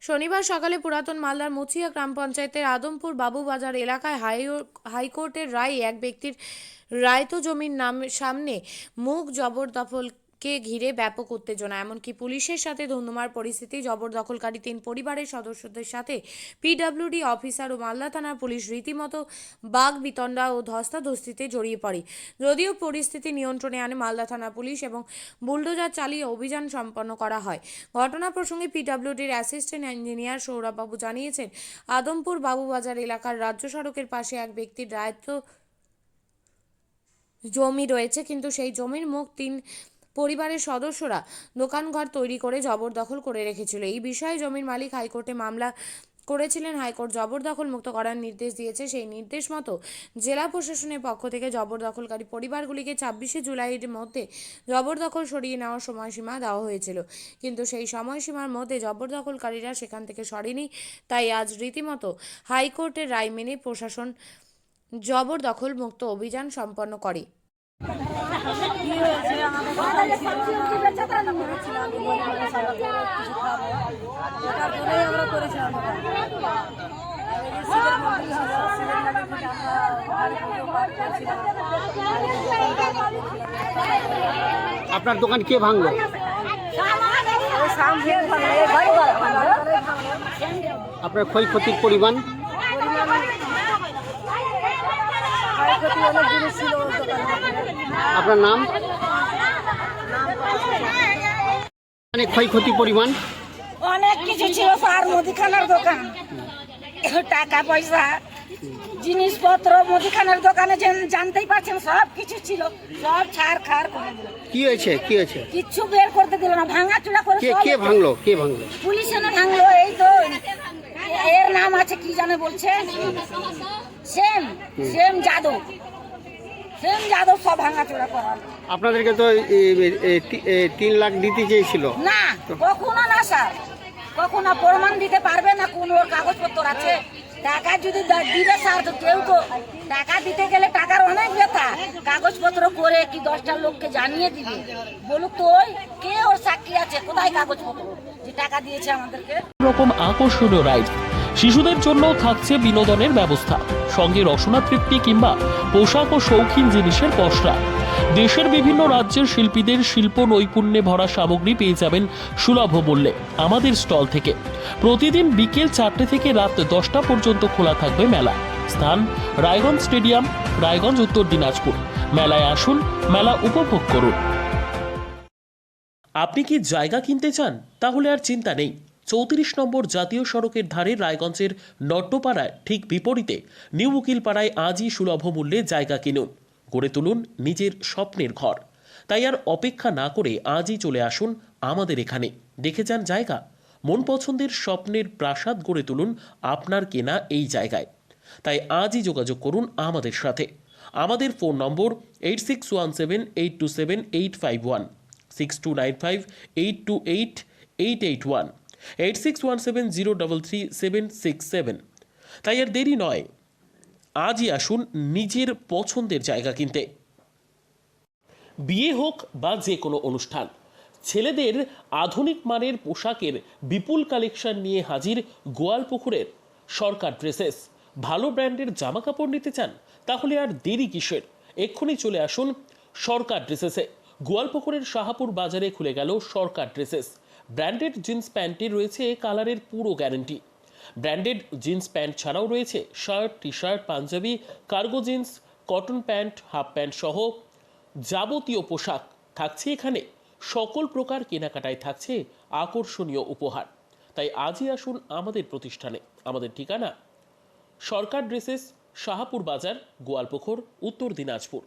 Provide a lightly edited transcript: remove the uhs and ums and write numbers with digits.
শনিবার সকালে পুরাতন মালদার মুছিয়া গ্রাম পঞ্চায়েতের আদমপুর বাবুবাজার এলাকায় হাইকোর্টের রায়ে এক ব্যক্তির রায়তো জমির সামনে মুখ জবরদখলকে ঘিরে ব্যাপক উত্তেজনা, এমনকি পুলিশের সাথে ধুন্ধুমার পরিস্থিতি। জবরদখলকারী 3 পরিবারের সদস্যদের সাথে পিডব্লিউডি অফিসার ও মালদা থানার পুলিশ রীতিমতো বাগবিতণ্ডা ও ধস্তাধস্তিতে জড়িয়ে পড়ে। যদিও পরিস্থিতি নিয়ন্ত্রণে আনে মালদা থানা পুলিশ এবং বুলডোজার চালিয়ে অভিযান সম্পন্ন করা হয়। ঘটনা প্রসঙ্গে পিডব্লিউডির অ্যাসিস্ট্যান্ট ইঞ্জিনিয়ার সৌরভবাবু জানিয়েছেন, আদমপুর বাবুবাজার এলাকার রাজ্য সড়কের পাশে এক ব্যক্তির রায়তো জমি রয়েছে, কিন্তু সেই জমির মুখ 3 পরিবারের সদস্যরা দোকানঘর তৈরি করে জবরদখল করে রেখেছিল। এই বিষয়ে জমির মালিক হাইকোর্টে মামলা করেছিলেন। হাইকোর্ট জবরদখল মুক্ত করার নির্দেশ দিয়েছে। সেই নির্দেশ মতো জেলা প্রশাসনের পক্ষ থেকে জবরদখলকারী পরিবারগুলিকে 26শে জুলাইয়ের মধ্যে জবরদখল সরিয়ে নেওয়ার সময়সীমা দেওয়া হয়েছিল, কিন্তু সেই সময়সীমার মধ্যে জবরদখলকারীরা সেখান থেকে সরেনি। তাই আজ রীতিমতো হাইকোর্টের রায় মেনে প্রশাসন জবরদখল মুক্ত অভিযান সম্পন্ন করে। আপনার দোকান কে ভাঙলো? আপনার ক্ষয়ক্ষতির পরিমাণ? আপনার নাম? অনেক ক্ষয়ক্ষতি পরিমাণ? অনেক কিছু ছিল স্যার, মুদিখানার দোকান, টাকা পয়সা, জিনিসপত্র, মুদিখানার দোকানে জানতেই পারছেন সব কিছু ছিল, সব ছাড় খাড় করে দিল। কি হয়েছে? কি হয়েছে? কিচ্ছু বের করতে দিল না, ভাঙাচুরা করে। কে ভাঙলো? কে ভাঙলো? পুলিশ এনে ভাঙলো। এই তো এর নাম আছে কি জানে বলছে, সেম যাদব সব ভাঙাচোরা করালো। আপনাদেরকে তো 3 লাখ দিতে চেয়েছিল। না, কখনো না স্যার, কখনো প্রমাণ দিতে পারবে না কোন ওর কাগজপত্র আছে। টাকা যদি দিবে স্যার, তো কেউ তো টাকা দিতে গেলে টাকার অনেক ব্যথা, কাগজপত্র করে কি 10টা লোককে জানিয়ে দিবে, বলুক তো ওই কে ওর সাক্ষী আছে, কোথায় কাগজপত্র যে টাকা দিয়েছে আমাদেরকে। রকম আকর্ষণীয় রাইড, শিশুদের জন্য থাকছে বিনোদনের ব্যবস্থা, সঙ্গে রসনা তৃপ্তি কিংবা পোশাক ও শৌখিন জিনিসের পসরা। দেশের বিভিন্ন রাজ্যের শিল্পীদের শিল্প নৈপুণ্যে ভরা সামগ্রী পেয়ে যাবেন সুলভ মূল্যে আমাদের স্টল থেকে। প্রতিদিন বিকেল 4টে থেকে রাত 10টা পর্যন্ত খোলা থাকবে মেলা। স্থান রায়গঞ্জ স্টেডিয়াম, রায়গঞ্জ, উত্তর দিনাজপুর। মেলায় আসুন, মেলা উপভোগ করুন। আপনি কি জায়গা কিনতে চান? তাহলে আর চিন্তা নেই। 34 নম্বর জাতীয় সড়কের ধারে রায়গঞ্জের নট্টপাড়ায় ঠিক বিপরীতে নিউ উকিলপাড়ায় আজই সুলভ মূল্যে জায়গা কিনুন, গড়ে তুলুন নিজের স্বপ্নের ঘর। তাই আর অপেক্ষা না করে আজই চলে আসুন আমাদের এখানে, দেখে যান জায়গা। মন পছন্দের স্বপ্নের প্রাসাদ গড়ে তুলুন আপনার কেনা এই জায়গায়। তাই আজই যোগাযোগ করুন আমাদের সাথে। আমাদের ফোন নম্বর 8617827851, 6295828881, 8617033767। তাই আর দেরি নয়, আজই আসুন নিজের পছন্দের জায়গা কিনতে। বিয়ে হোক বা যে কোনো অনুষ্ঠান, ছেলেদের আধুনিক মানের পোশাকের বিপুল কালেকশন নিয়ে হাজির গোয়ালপুকুরের সরকার ড্রেসেস। ভালো ব্র্যান্ডের জামা কাপড় নিতে চান? তাহলে আর দেরি কিসের? এক্ষুনি চলে আসুন সরকার ড্রেসেসে। গোয়ালপুকুরের শাহাপুর বাজারে খুলে গেল সরকার ড্রেসেস। ব্র্যান্ডেড জিন্স প্যান্টে রয়েছে কালারের পুরো গ্যারান্টি। ব্র্যান্ডেড জিন্স প্যান্ট ছাড়াও রয়েছে শার্ট, টি শার্ট, পাঞ্জাবি, cargo jeans, cotton pant, half pant সহ যাবতীয় পোশাক থাকছে এখানে। সকল প্রকার কেনাকাটায় থাকছে আকর্ষণীয় উপহার। তাই আজই আসুন আমাদের প্রতিষ্ঠানে। আমাদের ঠিকানা সরকার ড্রেসেস, শাহাপুর বাজার, গোয়ালপুকুর, উত্তর দিনাজপুর।